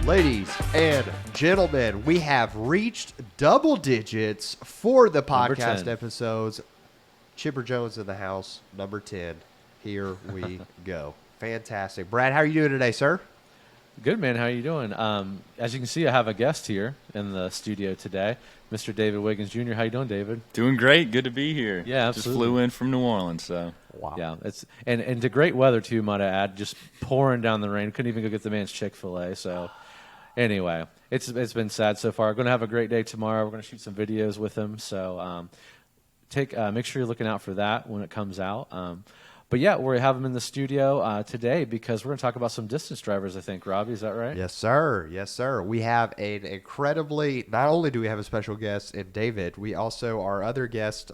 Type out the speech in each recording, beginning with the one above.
Ladies and gentlemen, we have reached double digits for the Number podcast 10. episodes. Chipper Jones in the house, number 10. Here we go. Fantastic. Brad, how are you doing today, sir? Good, man. How are you doing? As you can see, I have a guest here in the studio today, Mr. David Wiggins Jr. How you doing, David? Doing great. Good to be here. Yeah, absolutely. Just flew in from New Orleans, so. Wow. Yeah, it's and to great weather too, might I add. Just pouring down the rain. Couldn't even go get the man's Chick-fil-A. So, anyway, it's been sad so far. We're gonna have a great day tomorrow. We're gonna shoot some videos with him. So, make sure you're looking out for that when it comes out. But yeah, we have him in the studio today because we're going to talk about some distance drivers, I think. Robbie, is that right? Yes, sir. Yes, sir. We have an incredibly, not only do we have a special guest in David, we also, our other guest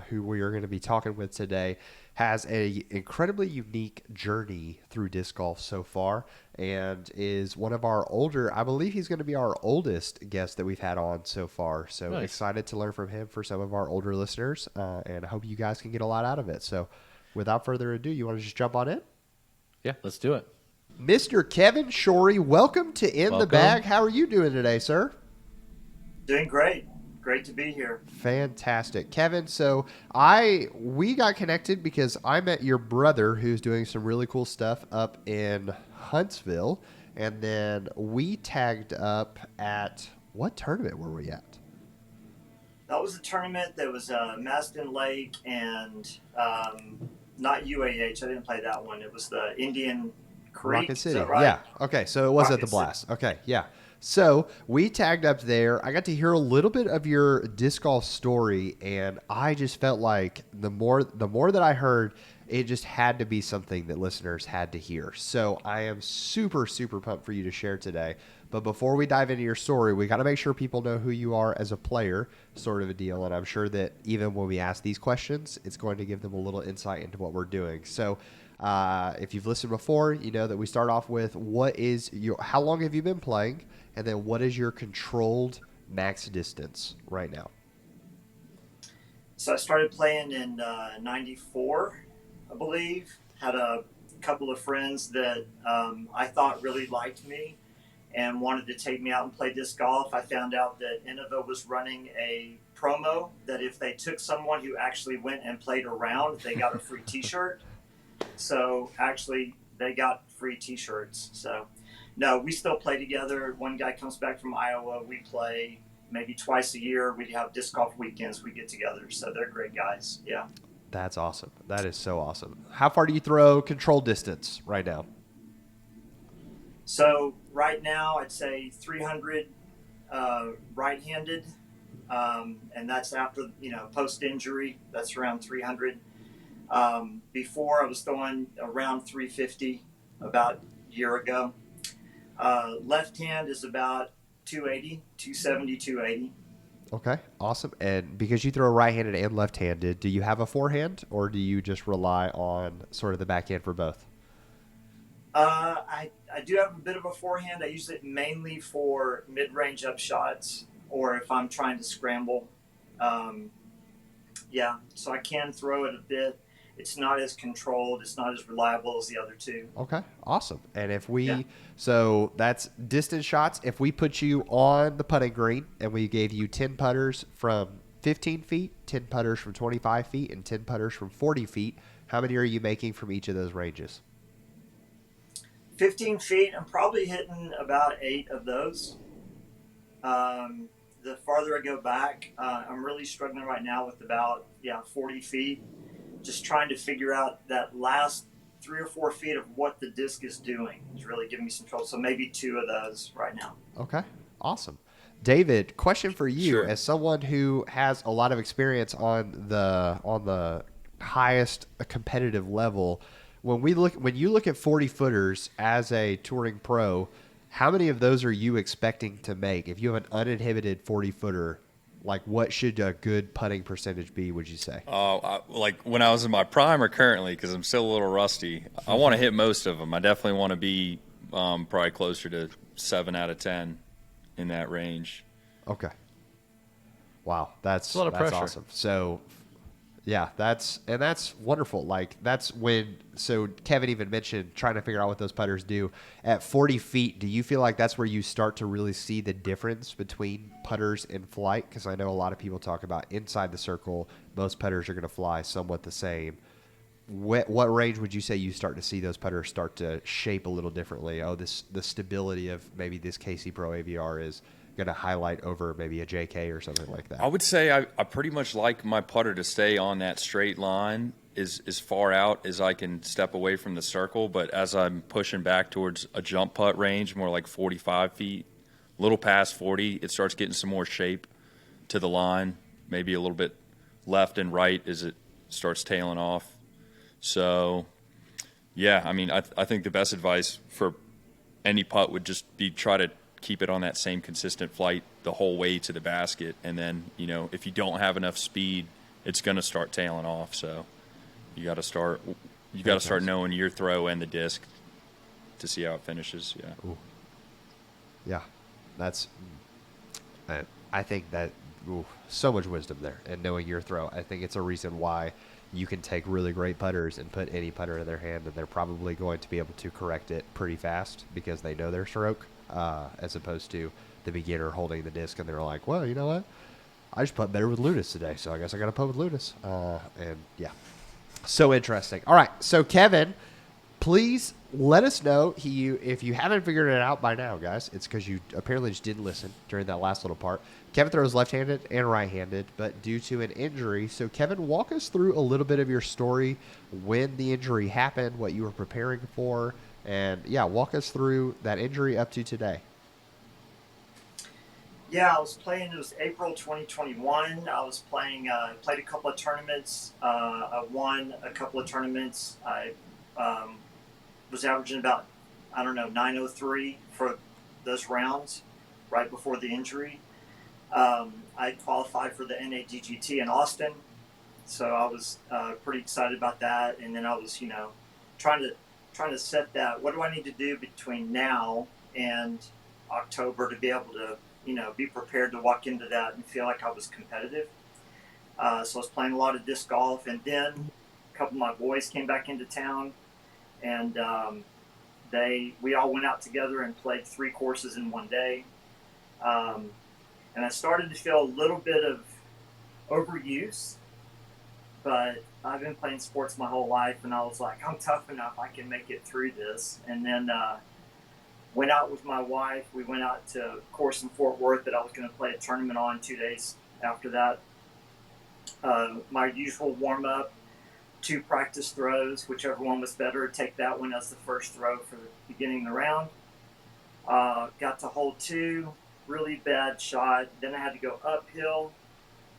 who we are going to be talking with today has a incredibly unique journey through disc golf so far and is one of our older, I believe he's going to be our oldest guest that we've had on so far. So Nice. Excited to learn from him for some of our older listeners and I hope you guys can get a lot out of it. So without further ado, you want to just jump on in? Yeah, let's do it. Mr. Kevin Shorey, welcome to In the Welcome. Bag. How are you doing today, sir? Doing great. Great to be here. Fantastic. Kevin, so we got connected because I met your brother who's doing some really cool stuff up in Huntsville, and then we tagged up at, what tournament were we at? That was a tournament that was Maston Lake and not UAH. I didn't play that one. It was the Indian Creek. Rocket Is City. that right? Yeah. Okay. So it was at Rocket the City. Blast. Okay. Yeah. So we tagged up there. I got to hear a little bit of your disc golf story, and I just felt like the more that I heard, it just had to be something that listeners had to hear. So I am super, super pumped for you to share today. But before we dive into your story, we got to make sure people know who you are as a player, sort of a deal. And I'm sure that even when we ask these questions, it's going to give them a little insight into what we're doing. So if you've listened before, you know that we start off with how long have you been playing? And then what is your controlled max distance right now? So I started playing in 94, I believe. Had a couple of friends that I thought really liked me and wanted to take me out and play disc golf. I found out that Innova was running a promo that if they took someone who actually went and played a round, they got a free t-shirt. So actually they got free t-shirts. So no, we still play together. One guy comes back from Iowa. We play maybe twice a year. We have disc golf weekends. We get together. So they're great guys. Yeah. That's awesome. That is so awesome. How far do you throw control distance right now? So right now, I'd say 300 right-handed, and that's after post-injury. That's around 300. Before I was throwing around 350 about a year ago. Left hand is about 280, 270, 280. Okay, awesome. And because you throw right-handed and left-handed, do you have a forehand, or do you just rely on sort of the backhand for both? I do have a bit of a forehand. I use it mainly for mid-range up shots or if I'm trying to scramble. So I can throw it a bit. It's not as controlled. It's not as reliable as the other two. Okay, awesome. And so that's distance shots. If we put you on the putting green and we gave you 10 putters from 15 feet, 10 putters from 25 feet, and 10 putters from 40 feet, how many are you making from each of those ranges? 15 feet, I'm probably hitting about 8 of those. The farther I go back, I'm really struggling right now with about 40 feet. Just trying to figure out that last 3 or 4 feet of what the disc is doing is really giving me some trouble. So maybe 2 of those right now. Okay, awesome. David, question for you. Sure. As someone who has a lot of experience on the highest competitive level, when you look at 40 footers as a touring pro, how many of those are you expecting to make? If you have an uninhibited 40 footer, like what should a good putting percentage be, would you say? Like when I was in my prime or currently, because I'm still a little rusty, I want to hit most of them. I definitely want to be probably closer to 7 out of 10 in that range. Okay. Wow, that's a lot of pressure. awesome. So Yeah, that's wonderful. Like that's when, so Kevin even mentioned trying to figure out what those putters do at 40 feet. Do you feel like that's where you start to really see the difference between putters and flight? Because I know a lot of people talk about inside the circle, most putters are going to fly somewhat the same. What range would you say you start to see those putters start to shape a little differently? Oh, the stability of maybe this KC Pro AVR is going to highlight over maybe a JK or something like that. I would say I pretty much like my putter to stay on that straight line as far out as I can step away from the circle. But as I'm pushing back towards a jump putt range, more like 45 feet, a little past 40, it starts getting some more shape to the line, maybe a little bit left and right as it starts tailing off. So, yeah, I mean, I think the best advice for any putt would just be try to keep it on that same consistent flight the whole way to the basket. And then, if you don't have enough speed, it's going to start tailing off. So you got to start knowing your throw and the disc to see how it finishes. Yeah. Ooh. Yeah. That's, I think that, so much wisdom there and knowing your throw. I think it's a reason why you can take really great putters and put any putter in their hand, and they're probably going to be able to correct it pretty fast because they know their stroke, as opposed to the beginner holding the disc and they're like, well, you know what? I just putt better with Ludus today, so I guess I got to putt with Ludus. And yeah, so interesting. All right, so Kevin, please let us know if you haven't figured it out by now, guys. It's because you apparently just didn't listen during that last little part. Kevin throws left-handed and right-handed, but due to an injury. So, Kevin, walk us through a little bit of your story, when the injury happened, what you were preparing for, and, yeah, walk us through that injury up to today. Yeah, I was playing. It was April 2021. I was playing. Played a couple of tournaments. I won a couple of tournaments. I was averaging about 903 for those rounds right before the injury. I qualified for the NADGT in Austin, so I was pretty excited about that. And then I was, trying to set that. What do I need to do between now and October to be able to, be prepared to walk into that and feel like I was competitive? So I was playing a lot of disc golf, and then a couple of my boys came back into town, and we all went out together and played 3 courses in one day. And I started to feel a little bit of overuse, but I've been playing sports my whole life, and I was like, I'm tough enough, I can make it through this. And then went out with my wife. We went out to a course in Fort Worth that I was going to play a tournament on 2 days after that. My usual warm-up, 2 practice throws, whichever one was better, take that one as the first throw for the beginning of the round. Got to hole 2. Really bad shot. Then I had to go uphill.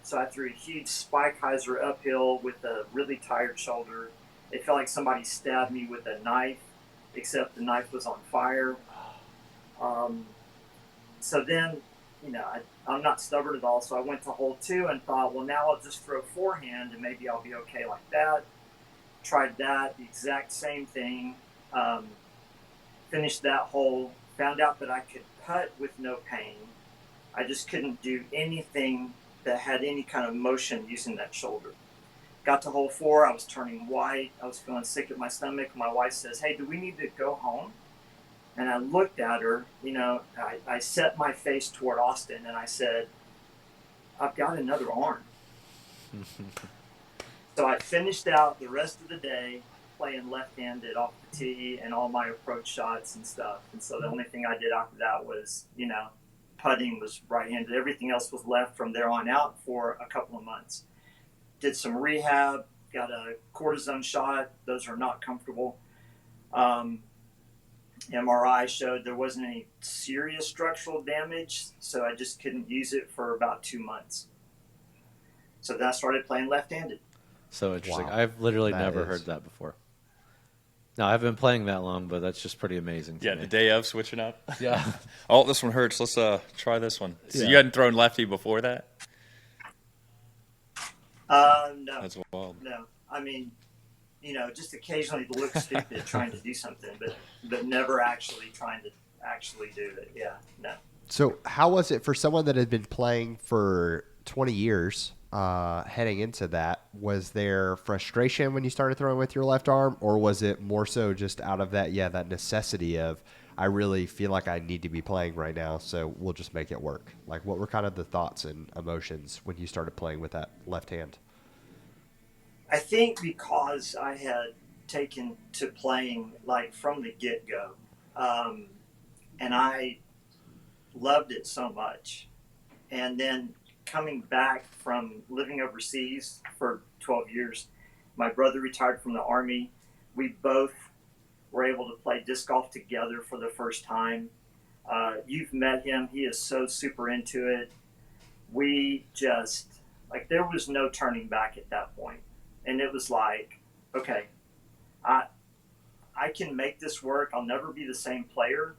So I threw a huge spike Hyzer uphill with a really tired shoulder. It felt like somebody stabbed me with a knife, except the knife was on fire. So then, I'm not stubborn at all. So I went to hole 2 and thought, well, now I'll just throw forehand and maybe I'll be okay like that. Tried that, the exact same thing. Finished that hole. Found out that I could putt with no pain. I just couldn't do anything that had any kind of motion using that shoulder. Got to hole 4. I was turning white. I was feeling sick at my stomach. My wife says, hey, do we need to go home? And I looked at her, I set my face toward Austin and I said, I've got another arm. So I finished out the rest of the day playing left-handed off the tee and all my approach shots and stuff. And so the only thing I did after that was, putting was right-handed. Everything else was left from there on out for a couple of months. Did some rehab, got a cortisone shot. Those are not comfortable. MRI showed there wasn't any serious structural damage, so I just couldn't use it for about 2 months. So then I started playing left-handed. So interesting. Wow. I've literally That never is- heard that before. No, I haven't been playing that long, but that's just pretty amazing to Yeah, me. the day of switching up. Yeah. Oh, this one hurts. Let's try this one. So Yeah. you hadn't thrown lefty before that? No. That's wild. No. I mean, just occasionally to look stupid trying to do something, but never actually trying to actually do it. Yeah, no. So how was it for someone that had been playing for 20 years heading into that, was there frustration when you started throwing with your left arm, or was it more so just out of that, that necessity of, I really feel like I need to be playing right now, so we'll just make it work? Like, what were kind of the thoughts and emotions when you started playing with that left hand? I think because I had taken to playing like from the get-go, and I loved it so much. And then coming back from living overseas for 12 years, my brother retired from the Army. We both were able to play disc golf together for the first time. You've met him. He is so super into it. We just, like, there was no turning back at that point. And it was like, okay, I can make this work. I'll never be the same player,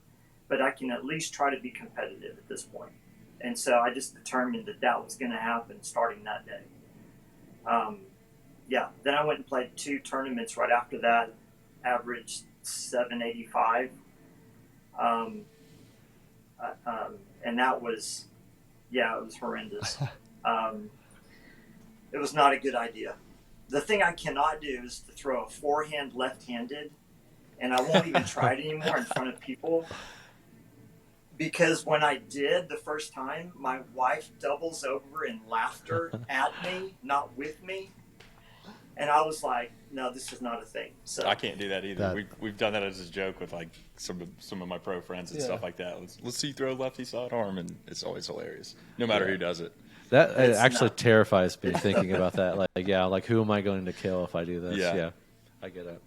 but I can at least try to be competitive at this point. And so I just determined that that was going to happen starting that day. Then I went and played 2 tournaments right after that, averaged 785. And that was, it was horrendous. It was not a good idea. The thing I cannot do is to throw a forehand left-handed, and I won't even try it anymore in front of people. Because when I did the first time, my wife doubles over in laughter at me, not with me. And I was like, no, this is not a thing. So I can't do that either. We've done that as a joke with like some of my pro friends and stuff like that. Let's see you throw lefty side arm, and it's always hilarious, no matter who does it. That actually terrifies me thinking about that. Like who am I going to kill if I do this? Yeah, I get it.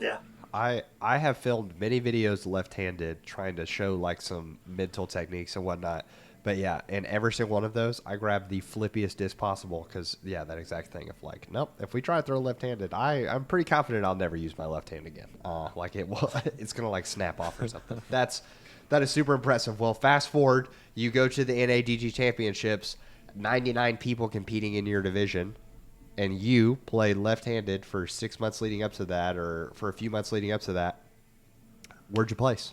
Yeah. I have filmed many videos left-handed trying to show like some mental techniques and whatnot. But yeah, in every single one of those, I grab the flippiest disc possible because, that exact thing of like, nope, if we try to throw left-handed, I'm pretty confident I'll never use my left hand again. It's going to like snap off or something. That is super impressive. Well, fast forward, you go to the NADG Championships, 99 people competing in your division, and you play left-handed for 6 months leading up to that, or for a few months leading up to that. Where'd you place?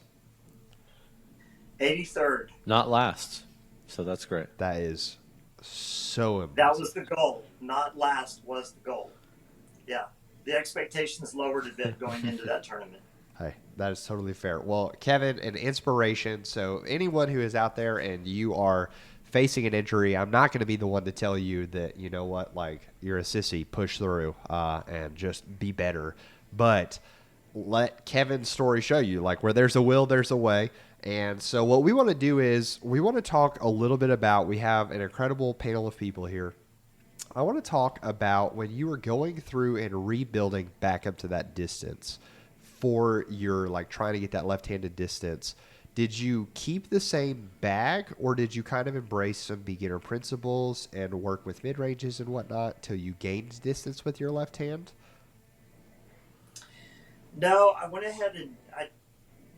83rd. Not last. So that's great. That is so impressive. That was the goal. Not last was the goal. Yeah. The expectations lowered a bit going into that tournament. Hey, that is totally fair. Well, Kevin, an inspiration. So anyone who is out there and you are facing an injury, I'm not going to be the one to tell you that, you know what, like, you're a sissy, push through, and just be better. But let Kevin's story show you, like, where there's a will, there's a way. And so what we want to do is we want to talk a little bit about, we have an incredible panel of people here. I want to talk about when you were going through and rebuilding back up to that distance for your, like, trying to get that left-handed distance. Did you keep the same bag, or did you kind of embrace some beginner principles and work with mid-ranges and whatnot till you gained distance with your left hand? No, I went ahead and,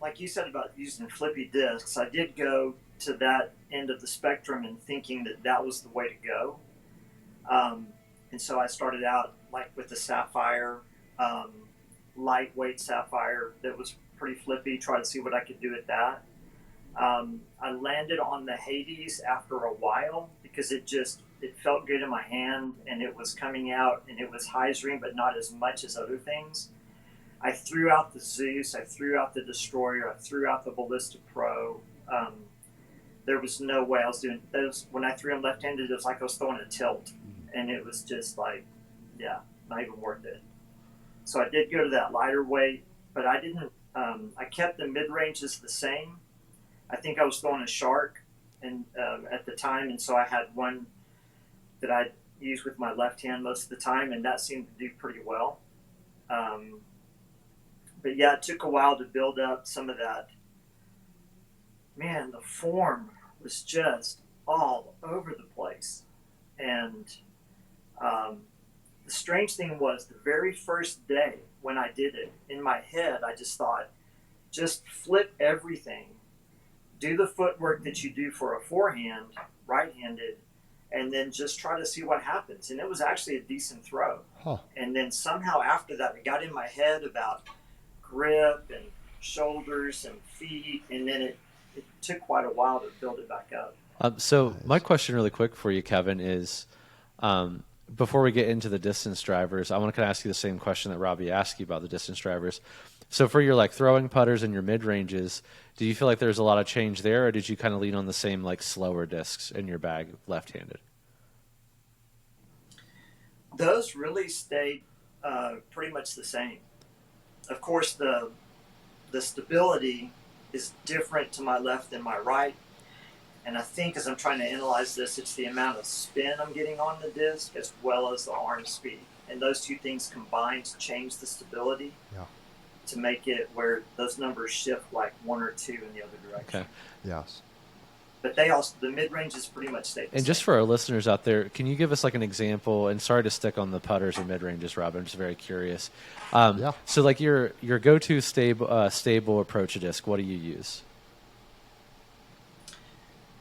like you said about using flippy discs, I did go to that end of the spectrum and thinking that that was the way to go. And so I started out like with the Sapphire, lightweight Sapphire that was pretty flippy, try to see what I could do with that. I landed on the Hades after a while because it felt good in my hand and it was coming out and it was Hyzering, but not as much as other things. I threw out the Zeus, I threw out the Destroyer, I threw out the Ballista Pro. There was no way I was doing those. When I threw them left-handed, it was like I was throwing a tilt, and it was just like, not even worth it. So I did go to that lighter weight, but I didn't. I kept the mid-ranges the same. I think I was throwing a Shark, and at the time, and so I had one that I used with my left hand most of the time, and that seemed to do pretty well. But yeah, it took a while to build up some of that. Man, the form was just all over the place. And the strange thing was the very first day when I did it, in my head, I just thought, just flip everything. Do the footwork that you do for a forehand, right-handed, and then just try to see what happens. And it was actually a decent throw. Huh. And then somehow after that, it got in my head about grip and shoulders and feet, and then it took quite a while to build it back up. So my question really quick for you, Kevin, is before we get into the distance drivers, I want to kind of ask you the same question that Robbie asked you about the distance drivers. So for your like throwing putters and your mid ranges, do you feel like there's a lot of change there, or did you kind of lean on the same like slower discs in your bag left-handed? Those really stayed pretty much the same. Of course, the stability is different to my left than my right. And I think as I'm trying to analyze this, it's the amount of spin I'm getting on the disc as well as the arm speed. And those two things combined to change the stability to make it where those numbers shift like 1 or 2 in the other direction. Okay. Yes. But they also, the mid-range is pretty much stayed the And same. just for our listeners out there, can you give us like an example? And sorry to stick on the putters and mid ranges, Rob. I'm just very curious. So like your go-to stable approach to disc, what do you use?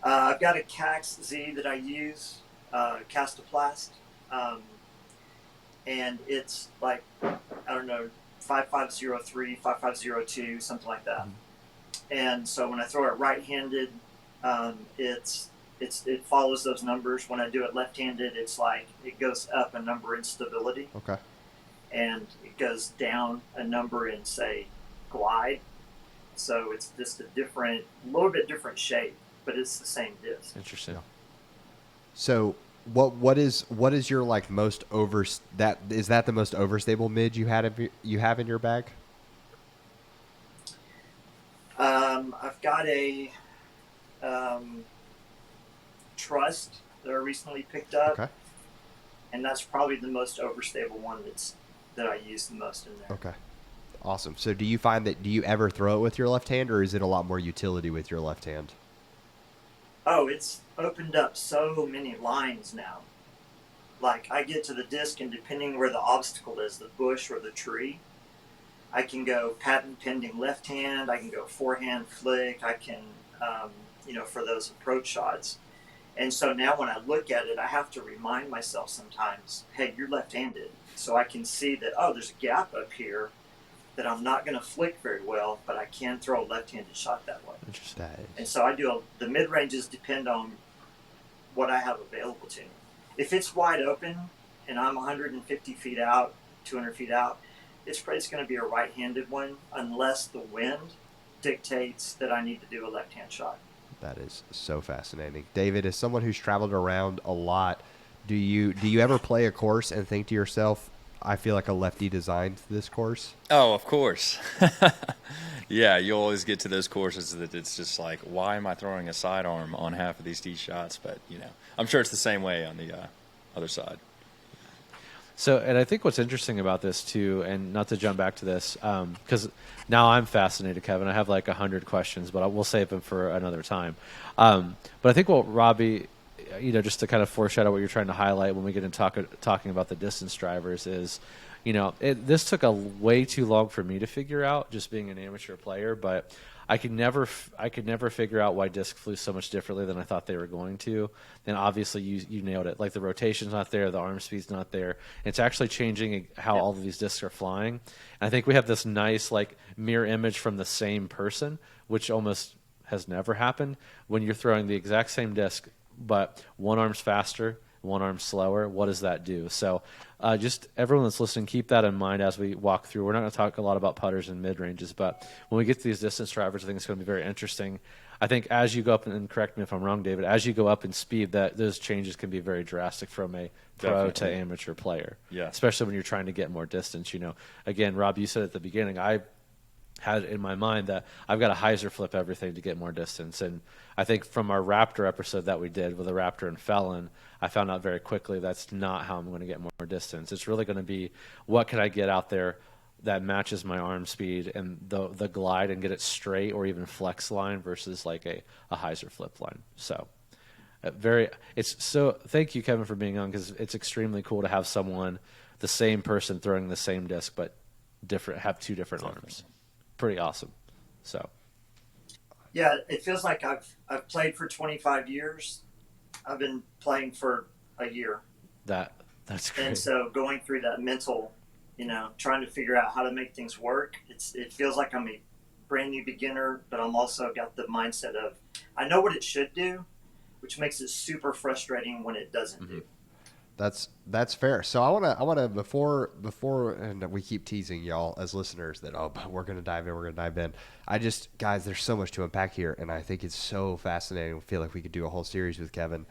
I've got a Cax Z that I use, Castoplast, and it's like, I don't know, 5503, 5502, something like that. And so when I throw it right-handed, it follows those numbers. When I do it left-handed, it's like it goes up a number in stability. Okay. And it goes down a number in, say, glide. So it's just a little bit different shape, but it's the same disc. Interesting. So what is your like most is that the most overstable mid you have in your bag? I've got a Trust that I recently picked up, Okay. and that's probably the most overstable one that I use the most in there. Okay. Awesome. So do you find do you ever throw it with your left hand, or is it a lot more utility with your left hand? Oh, it's opened up so many lines now. Like I get to the disc, and depending where the obstacle is, the bush or the tree, I can go patent pending left hand. I can go forehand flick. I can, for those approach shots. And so now when I look at it, I have to remind myself sometimes, hey, you're left-handed. So I can see that, there's a gap up here that I'm not going to flick very well, but I can throw a left-handed shot that way. Interesting. And so the mid-ranges depend on what I have available to me. If it's wide open and I'm 150 feet out, 200 feet out, it's going to be a right-handed one unless the wind dictates that I need to do a left-hand shot. That is so fascinating. David, as someone who's traveled around a lot, do you ever play a course and think to yourself, I feel like a lefty designed this course? Oh, of course. Yeah, you always get to those courses that it's just like, why am I throwing a sidearm on half of these tee shots? But, I'm sure it's the same way on the other side. So, and I think what's interesting about this too, and not to jump back to this, because now I'm fascinated, Kevin. I have like 100 questions, but we'll save them for another time. But I think what Robbie, just to kind of foreshadow what you're trying to highlight when we get into talking about the distance drivers is, this took a way too long for me to figure out, just being an amateur player, but I could never figure out why disc flew so much differently than I thought they were going to. And obviously you nailed it. Like the rotation's not there, the arm speed's not there. It's actually changing how all of these discs are flying. And I think we have this nice like mirror image from the same person, which almost has never happened when you're throwing the exact same disc, but one arm's faster, one arm slower. What does that do? So just everyone that's listening, keep that in mind as we walk through. We're not going to talk a lot about putters and mid-ranges, but when we get to these distance drivers, I think it's going to be very interesting. I think as you go up, and correct me if I'm wrong, David, as you go up in speed, those changes can be very drastic from a pro to amateur player. Yeah. Especially when you're trying to get more distance. Again, Rob, you said at the beginning, I had in my mind that I've got to Hyzer flip everything to get more distance. And I think from our Raptor episode that we did with the Raptor and Felon, I found out very quickly that's not how I'm going to get more distance. It's really going to be what can I get out there that matches my arm speed and the glide and get it straight or even flex line versus like a Hyzer flip line. So thank you, Kevin, for being on, because it's extremely cool to have someone, the same person throwing the same disc, but have two different arms. Pretty awesome. So yeah, it feels like I've played for 25 years. I've been playing for a year. That's great. And so going through that mental, trying to figure out how to make things work, it feels like I'm a brand new beginner, but I'm also got the mindset of I know what it should do, which makes it super frustrating when it doesn't do. That's fair. So I wanna before and we keep teasing y'all as listeners that but we're gonna dive in. Guys, there's so much to unpack here, and I think it's so fascinating. I feel like we could do a whole series with Kevin.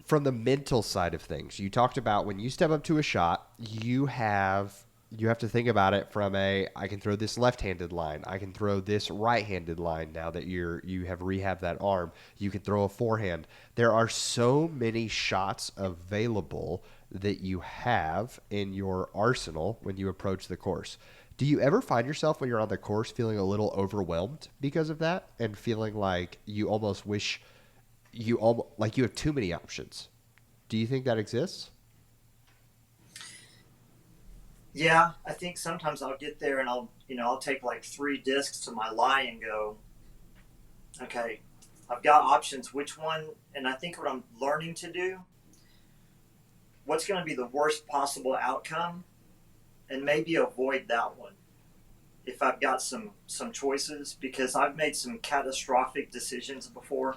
From the mental side of things, you talked about when you step up to a shot, you have to think about it from I can throw this left-handed line, I can throw this right-handed line. Now that you have rehabbed that arm, you can throw a forehand. There are so many shots available that you have in your arsenal when you approach the course. Do you ever find yourself when you're on the course feeling a little overwhelmed because of that, and feeling like you almost wish you have too many options? Do you think that exists? Yeah, I think sometimes I'll get there and I'll take like 3 discs to my lie and go, okay, I've got options. Which one? And I think what I'm learning to do, what's going to be the worst possible outcome, and maybe avoid that one if I've got some choices, because I've made some catastrophic decisions before.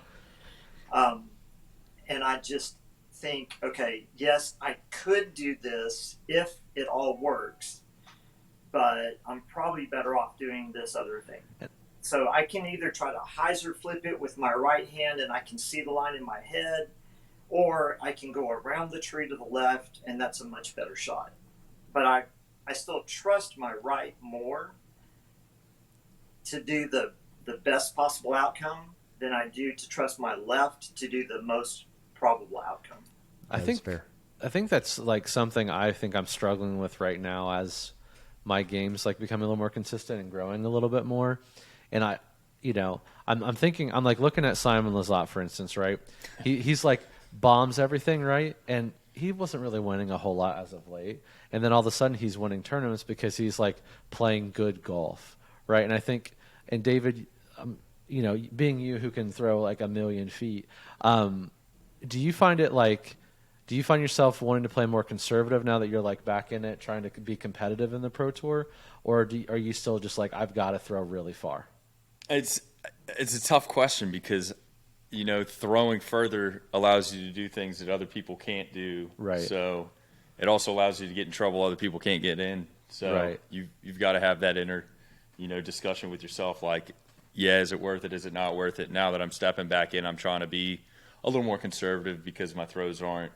And I just think, okay, yes, I could do this if it all works, but I'm probably better off doing this other thing. So I can either try to Hyzer flip it with my right hand and I can see the line in my head, or I can go around the tree to the left, and that's a much better shot. But I still trust my right more to do the best possible outcome than I do to trust my left to do the most probable outcome. I think that's like something I think I'm struggling with right now as my game's like becoming a little more consistent and growing a little bit more. And I'm thinking, I'm like looking at Simon Lizotte, for instance, right? He's like bombs everything, right? And he wasn't really winning a whole lot as of late. And then all of a sudden he's winning tournaments because he's like playing good golf, right? And I think, and David, being you who can throw like a million feet, do you find yourself wanting to play more conservative now that you're like back in it, trying to be competitive in the Pro Tour? Or are you still just like, I've got to throw really far? It's a tough question because, throwing further allows you to do things that other people can't do. Right. So it also allows you to get in trouble other people can't get in. So right. You've got to have that inner, discussion with yourself. Like, yeah, is it worth it? Is it not worth it? Now that I'm stepping back in, I'm trying to be a little more conservative because my throws aren't,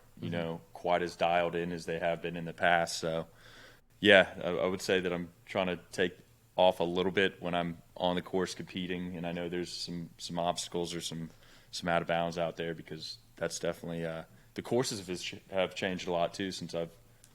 quite as dialed in as they have been in the past. So, yeah, I would say that I'm trying to take off a little bit when I'm on the course competing, and I know there's some obstacles or some out of bounds out there, because that's definitely the courses have changed a lot too since I've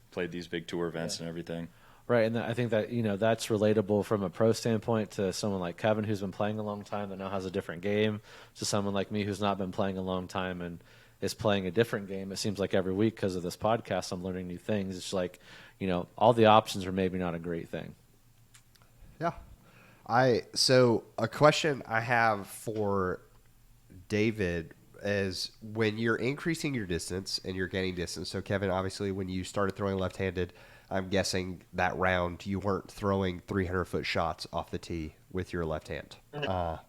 played these big tour events and everything. Right, and I think that that's relatable from a pro standpoint to someone like Kevin who's been playing a long time that now has a different game, to someone like me who's not been playing a long time and is playing a different game. It seems like every week because of this podcast I'm learning new things. It's like, all the options are maybe not a great thing. Yeah. So a question I have for David is, when you're increasing your distance and you're gaining distance. So Kevin, obviously when you started throwing left-handed, I'm guessing that round you weren't throwing 300-foot shots off the tee with your left hand. No.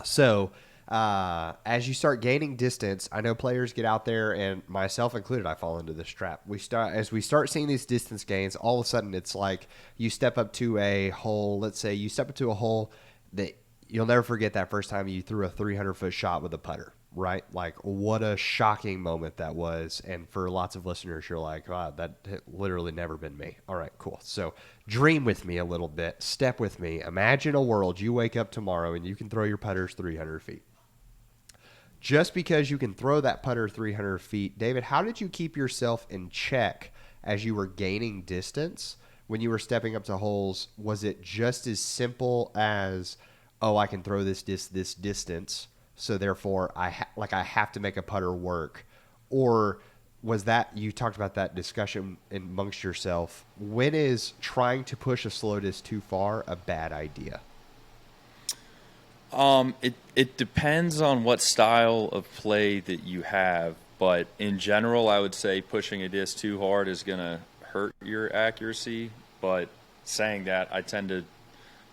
So as you start gaining distance, I know players get out there, and myself included, I fall into this trap. As we start seeing these distance gains, all of a sudden it's like you step up to a hole. Let's say you step up to a hole that you'll never forget that first time you threw a 300-foot shot with a putter, right? Like, what a shocking moment that was. And for lots of listeners, you're like, wow, that literally never been me. All right, cool. So dream with me a little bit. Step with me. Imagine a world you wake up tomorrow and you can throw your putters 300 feet. Just because you can throw that putter 300 feet, David, how did you keep yourself in check as you were gaining distance when you were stepping up to holes? Was it just as simple as, I can throw this distance, so therefore I have to make a putter work? Or was that, you talked about that discussion amongst yourself, when is trying to push a slow disc too far a bad idea? It depends on what style of play that you have, but in general, I would say pushing a disc too hard is going to hurt your accuracy. But saying that, I tend to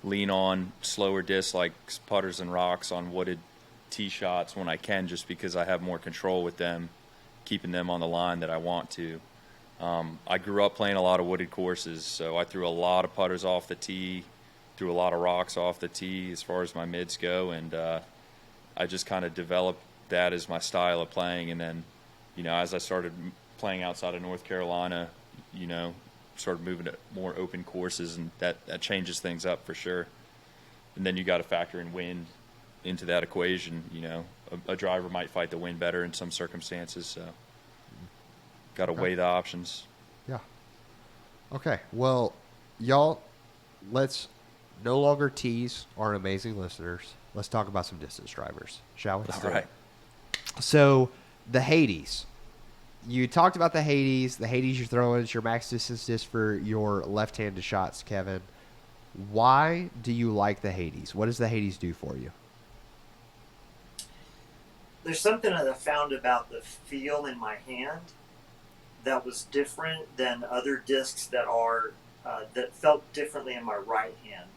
lean on slower discs like putters and rocks on wooded tee shots when I can, just because I have more control with them, keeping them on the line that I want to. I grew up playing a lot of wooded courses, so I threw a lot of putters off the tee, threw a lot of rocks off the tee as far as my mids go, and I just kind of developed that as my style of playing. And then, as I started playing outside of North Carolina, started moving to more open courses, and that changes things up for sure. And then you got to factor in wind into that equation. A driver might fight the wind better in some circumstances, so got to weigh the options. Yeah. Okay. Well, y'all, let's no longer tease our amazing listeners. Let's talk about some distance drivers, shall we? All right. So the Hades. You talked about the Hades. The Hades you're throwing is your max distance disc for your left-handed shots, Kevin. Why do you like the Hades? What does the Hades do for you? There's something that I found about the feel in my hand that was different than other discs that that felt differently in my right hand.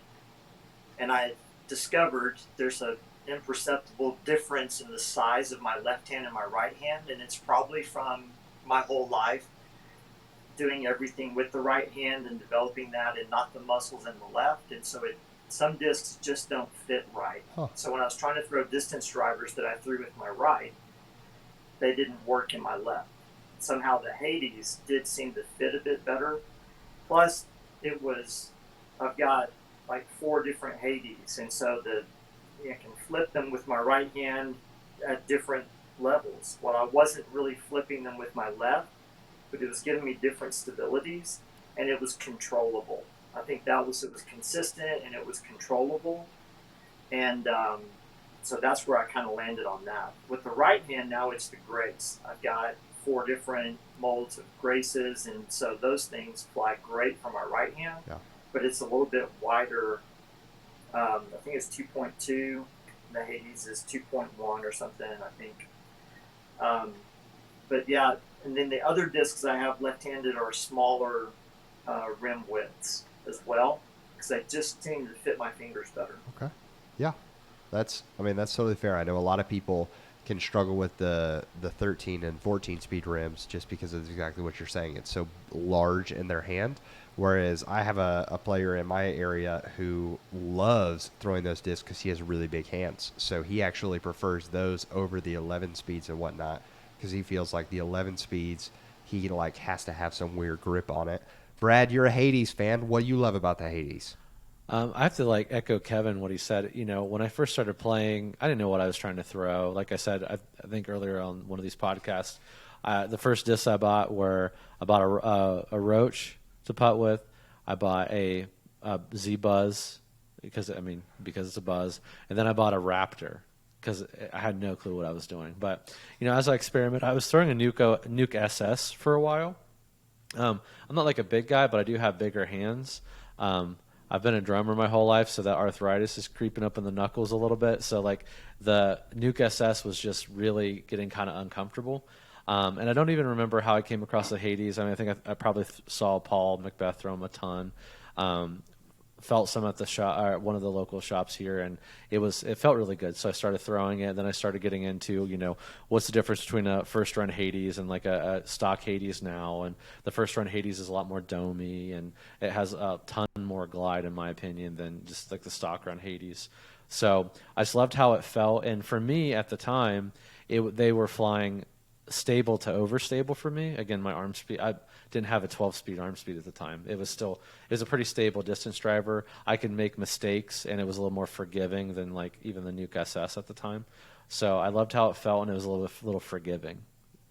And I discovered there's an imperceptible difference in the size of my left hand and my right hand, and it's probably from my whole life doing everything with the right hand and developing that and not the muscles in the left. And so some discs just don't fit right. Huh. So when I was trying to throw distance drivers that I threw with my right, they didn't work in my left. Somehow the Hades did seem to fit a bit better. Plus, I've got like 4 different Hades, and so I can flip them with my right hand at different levels. Well, I wasn't really flipping them with my left, but it was giving me different stabilities, and it was controllable. I think it was consistent and it was controllable, and so that's where I kind of landed on that. With the right hand now, it's the Grace. I've got 4 different molds of Graces, and so those things fly great for my right hand. Yeah. But it's a little bit wider. I think it's 2.2. The Hades is 2.1 or something, I think. But yeah, and then the other discs I have left-handed are smaller rim widths as well, because they just seem to fit my fingers better. Okay. Yeah. That's totally fair. I know a lot of people can struggle with the 13 and 14 speed rims just because of exactly what you're saying. It's so large in their hand. Whereas I have a player in my area who loves throwing those discs because he has really big hands. So he actually prefers those over the 11 speeds and whatnot because he feels like the 11 speeds, he has to have some weird grip on it. Brad, you're a Hades fan. What do you love about the Hades? I have to echo Kevin what he said. When I first started playing, I didn't know what I was trying to throw. Like I said, I think earlier on one of these podcasts, the first discs I bought I bought a Roach to putt with. I bought a Z Buzz because it's a Buzz, and then I bought a Raptor because I had no clue what I was doing. But as I experimented, I was throwing a Nuke SS for a while. I'm not like a big guy, but I do have bigger hands. I've been a drummer my whole life, so that arthritis is creeping up in the knuckles a little bit. So the Nuke SS was just really getting kind of uncomfortable. And I don't even remember how I came across the Hades. I think I probably saw Paul Macbeth throw them a ton. Felt some at the shop, one of the local shops here, and it felt really good. So I started throwing it. Then I started getting into what's the difference between a first run Hades and a stock Hades now. And the first run Hades is a lot more domey, and it has a ton more glide in my opinion than just the stock run Hades. So I just loved how it felt. And for me at the time, they were flying stable to overstable for me. Again, my arm speed, I didn't have a 12-speed arm speed at the time. It was a pretty stable distance driver. I could make mistakes, and it was a little more forgiving than even the Nuke SS at the time. So I loved how it felt, and it was a little forgiving.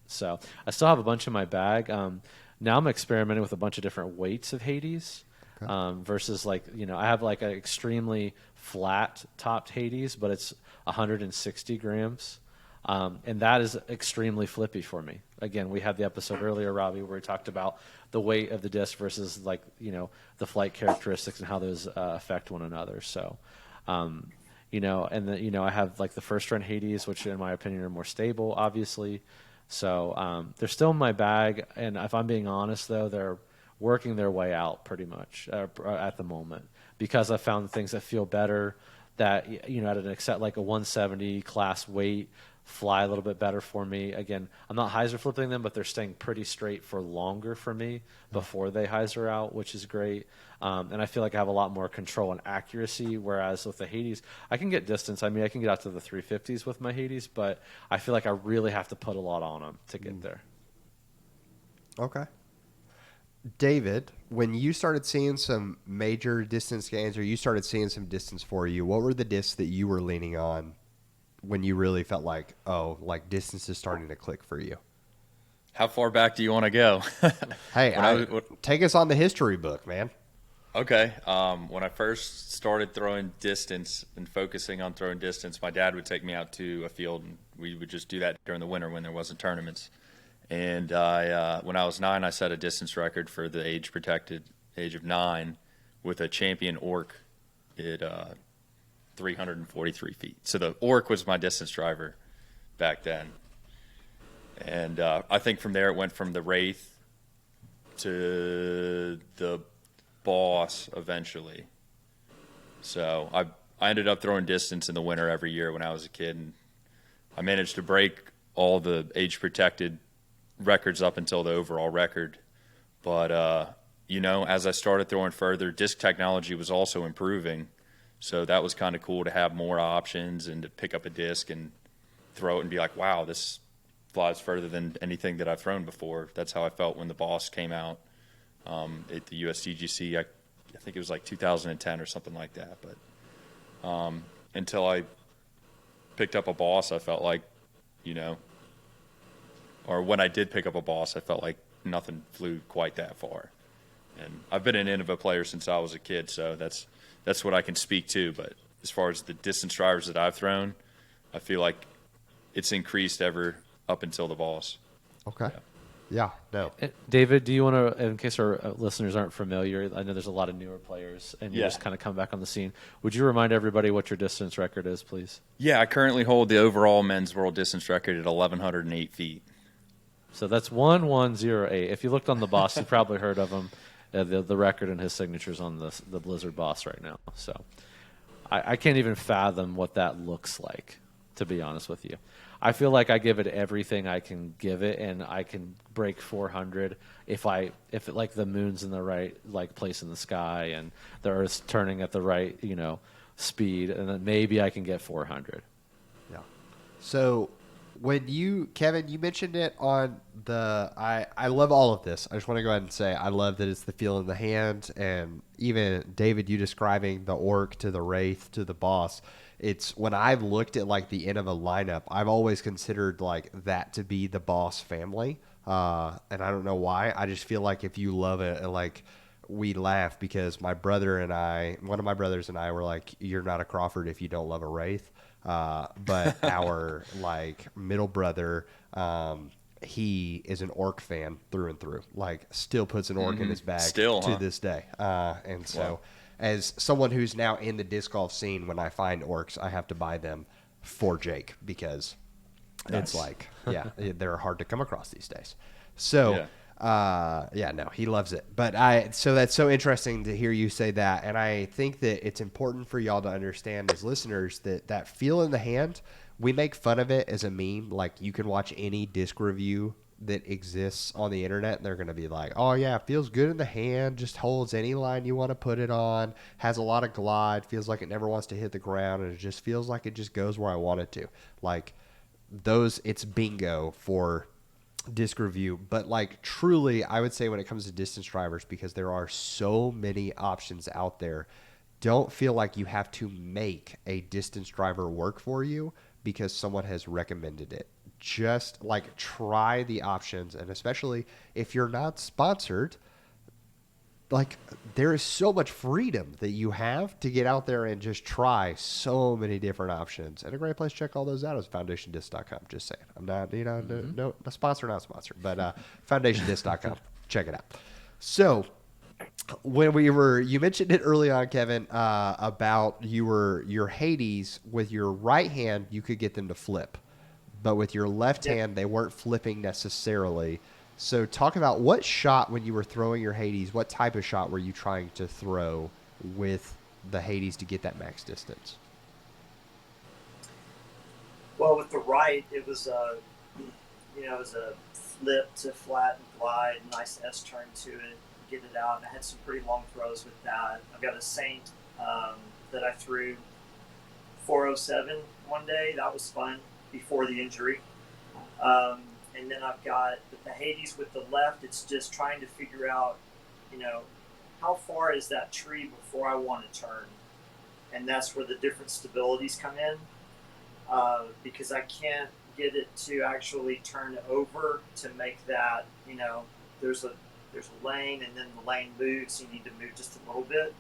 So I still have a bunch in my bag. Now I'm experimenting with a bunch of different weights of Hades. Okay. Versus I have an extremely flat topped Hades, but it's 160 grams. And that is extremely flippy for me. Again, we had the episode earlier, Robbie, where we talked about the weight of the disc versus the flight characteristics and how those affect one another. So, and then I have the first run Hades, which in my opinion are more stable, obviously. So they're still in my bag, and if I'm being honest, though, they're working their way out pretty much at the moment because I found things that feel better. that, you know, at an accept like a 170 class weight fly a little bit better for me. Again, I'm not Hyzer flipping them, but they're staying pretty straight for longer for me before they Hyzer out, which is great. And I feel like I have a lot more control and accuracy, whereas with the Hades, I can get distance. I mean, I can get out to the 350s with my Hades, but I feel like I really have to put a lot on them to get there. Okay. David, when you started seeing some major distance gains, or you started seeing some distance for you, what were the discs that you were leaning on when you really felt like, oh, like distance is starting to click for you? How far back do you want to go? Hey, take us on the history book, man. Okay. When I first started throwing distance and focusing on throwing distance, my dad would take me out to a field, and we would just do that during the winter when there wasn't tournaments. And when I was 9, I set a distance record for the age-protected age of 9 with a champion orc at 343 feet. So the orc was my distance driver back then. And I think from there it went from the Wraith to the Boss eventually. So I ended up throwing distance in the winter every year when I was a kid. And I managed to break all the age-protected records up until the overall record. But, you know, as I started throwing further, disc technology was also improving. So that was kind of cool to have more options and to pick up a disc and throw it and be like, wow, this flies further than anything that I've thrown before. That's how I felt when the Boss came out at the USDGC. I think it was like 2010 or something like that. But until I picked up a Boss, I felt like, you know, or when I did pick up a Boss, I felt like nothing flew quite that far. And I've been an Innova player since I was a kid, so that's what I can speak to. But as far as the distance drivers that I've thrown, I feel like it's increased ever up until the Boss. Okay. Yeah, no. David, do you want to, in case our listeners aren't familiar, I know there's a lot of newer players, and you just kind of come back on the scene. Would you remind everybody what your distance record is, please? Yeah, I currently hold the overall men's world distance record at 1,108 feet. So that's 1108. If you looked on the Boss, you probably heard of him. The record and his signatures on the Blizzard Boss right now. So I can't even fathom what that looks like, to be honest with you. I feel like I give it everything I can give it, and I can break 400 if it, like the moon's in the right like place in the sky and the Earth's turning at the right, you know, speed, and then maybe I can get 400. Yeah. So when Kevin, you mentioned it on the, I love all of this. I just want to go ahead and say I love that it's the feel in the hand, and even David, you describing the orc to the Wraith to the Boss. It's when I've looked at like the end of a lineup, I've always considered like that to be the Boss family. And I don't know why. I just feel like if you love it, and like we laugh because one of my brothers and I were like, you're not a Crawford if you don't love a Wraith. But our like middle brother, he is an orc fan through and through, like still puts an orc in his bag to this day. And so as someone who's now in the disc golf scene, when I find orcs, I have to buy them for Jake because it's like, they're hard to come across these days. So, no, he loves it. But so that's so interesting to hear you say that. And I think that it's important for y'all to understand as listeners that feel in the hand, we make fun of it as a meme. Like you can watch any disc review that exists on the internet and they're going to be like, oh yeah, it feels good in the hand, just holds any line you want to put it on, has a lot of glide, feels like it never wants to hit the ground, and it just feels like it just goes where I want it to. Like those, it's bingo for disc review. But like truly, I would say when it comes to distance drivers, because there are so many options out there, don't feel like you have to make a distance driver work for you because someone has recommended it. Just like try the options, and especially if you're not sponsored, like there is so much freedom that you have to get out there and just try so many different options. And a great place to check all those out is foundationdisc.com. Just saying, I'm not, no sponsor, not sponsored, but foundationdisc.com. Check it out. So when you mentioned it early on, Kevin, about your Hades with your right hand, you could get them to flip. But with your left hand, they weren't flipping necessarily. So talk about what shot when you were throwing your Hades, what type of shot were you trying to throw with the Hades to get that max distance? Well, with the right, it was a, it was a flip to flat and glide, nice S turn to it, get it out. And I had some pretty long throws with that. I've got a Saint that I threw 407 one day. That was fun before the injury. And then I've got the Hades with the left. It's just trying to figure out, how far is that tree before I want to turn? And that's where the different stabilities come in, because I can't get it to actually turn over to make that, there's a lane, and then the lane moves. You need to move just a little bit.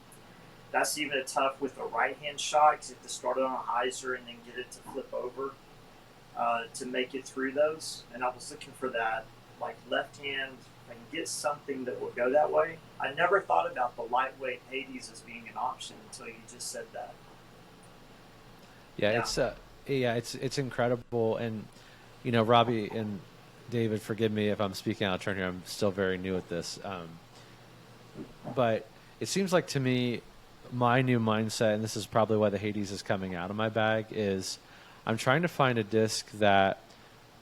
That's even a tough with a right-hand shot, because you have to start it on a Hyzer and then get it to flip over to make it through those. And I was looking for that, like left hand. If I can get something that will go that way. I never thought about the lightweight Hades as being an option until you just said that. Yeah, it's incredible. And Robbie and David, forgive me if I'm speaking out of turn here. I'm still very new at this, but it seems like to me, my new mindset, and this is probably why the Hades is coming out of my bag, is I'm trying to find a disc that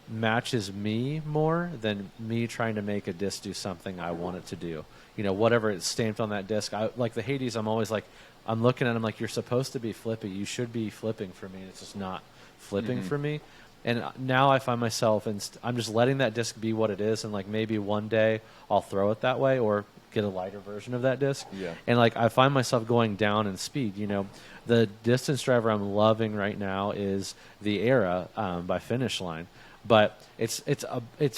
matches me more than me trying to make a disc do something I want it to do. Whatever it's stamped on that disc. Like the Hades, I'm always like, I'm looking at them like, you're supposed to be flippy. You should be flipping for me. And it's just not flipping for me. And now I find myself, and I'm just letting that disc be what it is. And like maybe one day I'll throw it that way or get a lighter version of that disc. Yeah. And like I find myself going down in speed. The distance driver I'm loving right now is the Era by Finish Line. But it's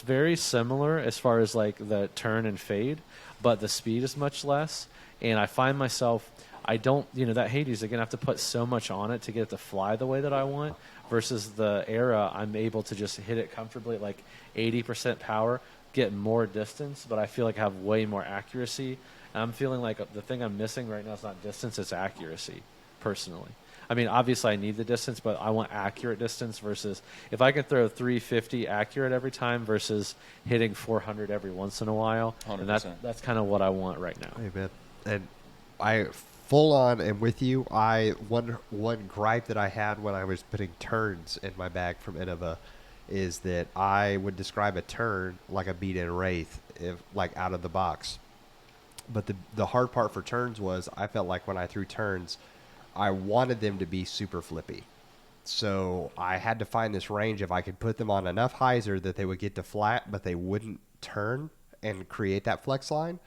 very similar as far as like the turn and fade, but the speed is much less. And I find myself, I don't, that Hades, again, I have to put so much on it to get it to fly the way that I want, versus the Era, I'm able to just hit it comfortably at like 80% power, get more distance, but I feel like I have way more accuracy. And I'm feeling like the thing I'm missing right now is not distance, it's accuracy, personally. I mean, obviously I need the distance, but I want accurate distance versus if I can throw 350 accurate every time versus hitting 400 every once in a while. 100%. And that's kind of what I want right now. Hey, man. And I full on am with you. One gripe that I had when I was putting turns in my bag from Innova is that I would describe a turn like a beat-in Wraith, like out of the box. But the hard part for turns was I felt like when I threw turns, I wanted them to be super flippy. So I had to find this range if I could put them on enough Hyzer that they would get to flat, but they wouldn't turn and create that flex line.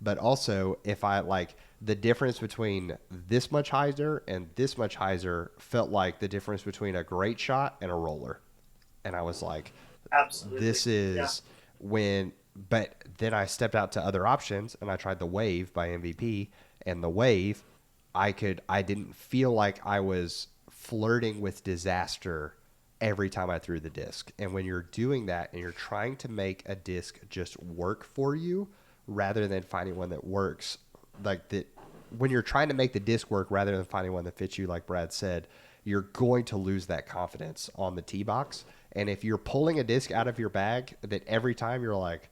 But also, if I like the difference between this much Hyzer and this much Hyzer felt like the difference between a great shot and a roller. And I was like, absolutely, this is when, but then I stepped out to other options and I tried the Wave by MVP, and the Wave, I didn't feel like I was flirting with disaster every time I threw the disc. And when you're doing that and you're trying to make a disc just work for you rather than finding one that works, like that, when you're trying to make the disc work rather than finding one that fits you, like Brad said, you're going to lose that confidence on the tee box. And if you're pulling a disc out of your bag that every time you're like,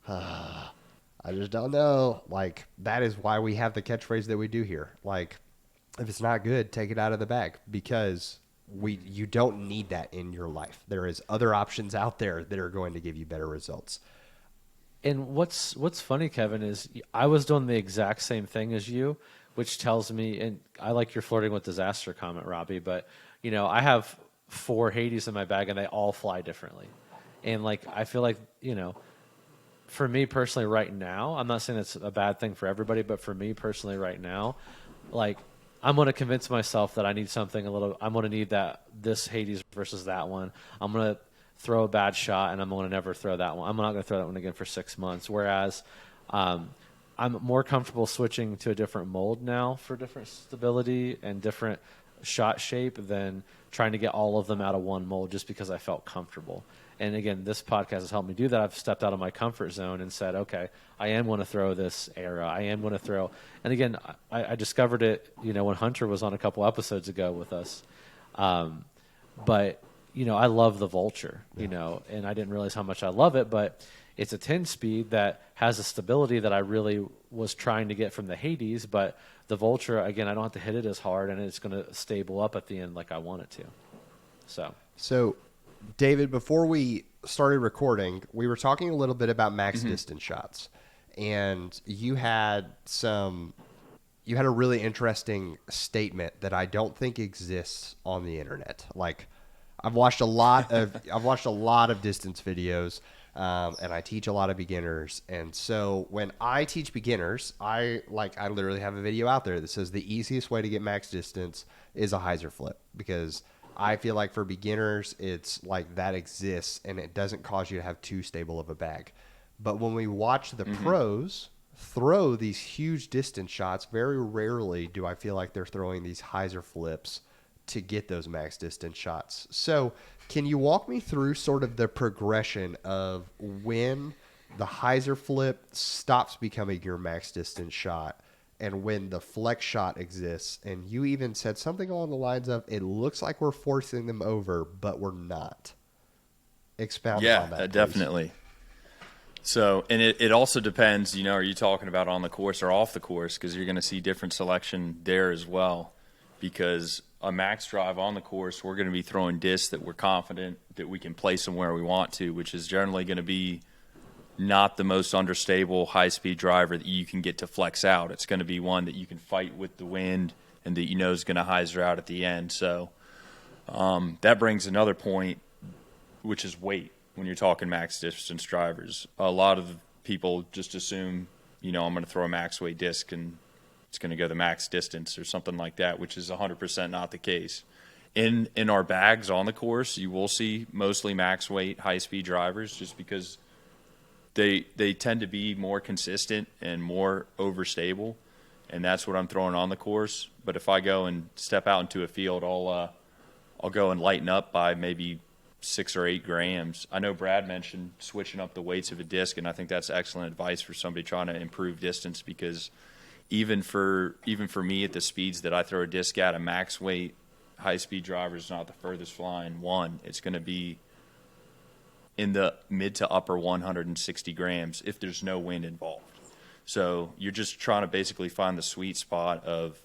I just don't know. Like, that is why we have the catchphrase that we do here. Like, if it's not good, take it out of the bag, because you don't need that in your life. There is other options out there that are going to give you better results. And what's funny, Kevin, is I was doing the exact same thing as you, which tells me, and I like your flirting with disaster comment, Robbie, but, I have 4 Hades in my bag and they all fly differently. And like, I feel like, for me personally right now, I'm not saying it's a bad thing for everybody, but for me personally right now, like, I'm going to convince myself that I need something I'm going to need this Hades versus that one. I'm going to throw a bad shot and I'm going to never throw that one. I'm not going to throw that one again for 6 months. Whereas I'm more comfortable switching to a different mold now for different stability and different shot shape than trying to get all of them out of one mold just because I felt comfortable. And again, this podcast has helped me do that. I've stepped out of my comfort zone and said, okay, I am going to throw this Era. I am going to throw. And again, I discovered it, when Hunter was on a couple episodes ago with us. But, I love the Vulture, and I didn't realize how much I love it, but it's a 10-speed that has a stability that I really was trying to get from the Hades. But the Vulture, again, I don't have to hit it as hard, and it's going to stable up at the end like I want it to. So So, David, before we started recording, we were talking a little bit about max distance shots, and you had a really interesting statement that I don't think exists on the internet. Like, I've watched a lot of distance videos, and I teach a lot of beginners. And so when I teach beginners, I literally have a video out there that says the easiest way to get max distance is a Hyzer flip, because I feel like for beginners, it's like that exists and it doesn't cause you to have too stable of a bag. But when we watch the pros throw these huge distance shots, very rarely do I feel like they're throwing these Hyzer flips to get those max distance shots. So can you walk me through sort of the progression of when the Hyzer flip stops becoming your max distance shot and when the flex shot exists? And you even said something along the lines of, it looks like we're forcing them over, but we're not. Expound on that, please. Definitely. So, and it also depends, are you talking about on the course or off the course? Because you're going to see different selection there as well. Because a max drive on the course, we're going to be throwing discs that we're confident that we can place them where we want to, which is generally going to be not the most understable high-speed driver that you can get to flex out. It's going to be one that you can fight with the wind and that is going to Hyzer out at the end. So that brings another point, which is weight. When you're talking max distance drivers, a lot of people just assume, I'm going to throw a max weight disc and it's going to go the max distance or something like that, which is 100% not the case. In our bags on the course, you will see mostly max weight high speed drivers, just because they tend to be more consistent and more overstable, and that's what I'm throwing on the course. But if I go and step out into a field, I'll go and lighten up by maybe 6 or 8 grams. I know Brad mentioned switching up the weights of a disc, and I think that's excellent advice for somebody trying to improve distance, because even for me at the speeds that I throw a disc at, a max weight high speed driver is not the furthest flying one. It's going to be in the mid to upper 160 grams if there's no wind involved. So you're just trying to basically find the sweet spot of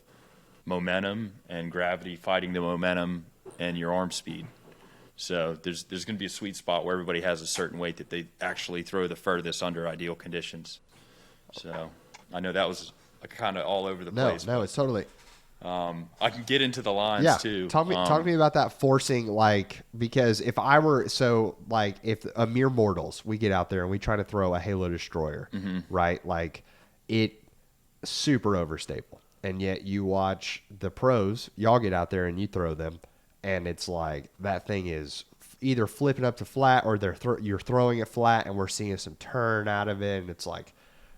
momentum and gravity fighting the momentum and your arm speed. So there's going to be a sweet spot where everybody has a certain weight that they actually throw the furthest under ideal conditions. So I know that was kind of all over the place. No, it's totally. I can get into the lines too. Talk to me about that forcing, because if I were, if a mere mortals, we get out there and we try to throw a Halo Destroyer, right? Like, it super overstable. And yet you watch the pros, y'all get out there and you throw them, and it's like that thing is either flipping up to flat or you're throwing it flat and we're seeing some turn out of it. And it's like,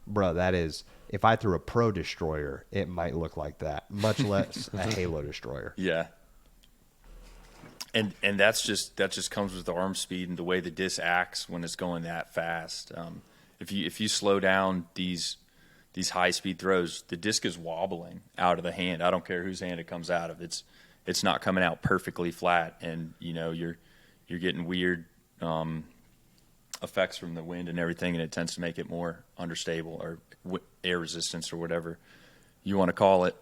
bro, that is, if I threw a Pro Destroyer, it might look like that, much less a Halo Destroyer. Yeah. And that just comes with the arm speed and the way the disc acts when it's going that fast. If you slow down these high speed throws, the disc is wobbling out of the hand. I don't care whose hand it comes out of. It's not coming out perfectly flat, and you're getting weird effects from the wind and everything, and it tends to make it more understable or air resistance or whatever you want to call it.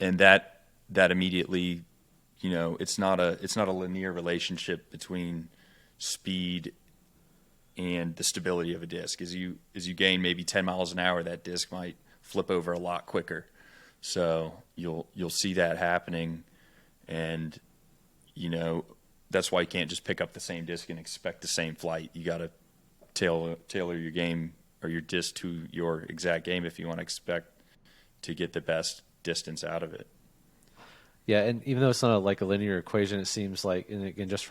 And that immediately, it's not a linear relationship between speed and the stability of a disc. As you gain maybe 10 miles an hour, that disc might flip over a lot quicker. So you'll see that happening, and that's why you can't just pick up the same disc and expect the same flight. You got to tailor your game or your disc to your exact game if you want to expect to get the best distance out of it. Yeah, and even though it's not a linear equation, it seems like, and again, just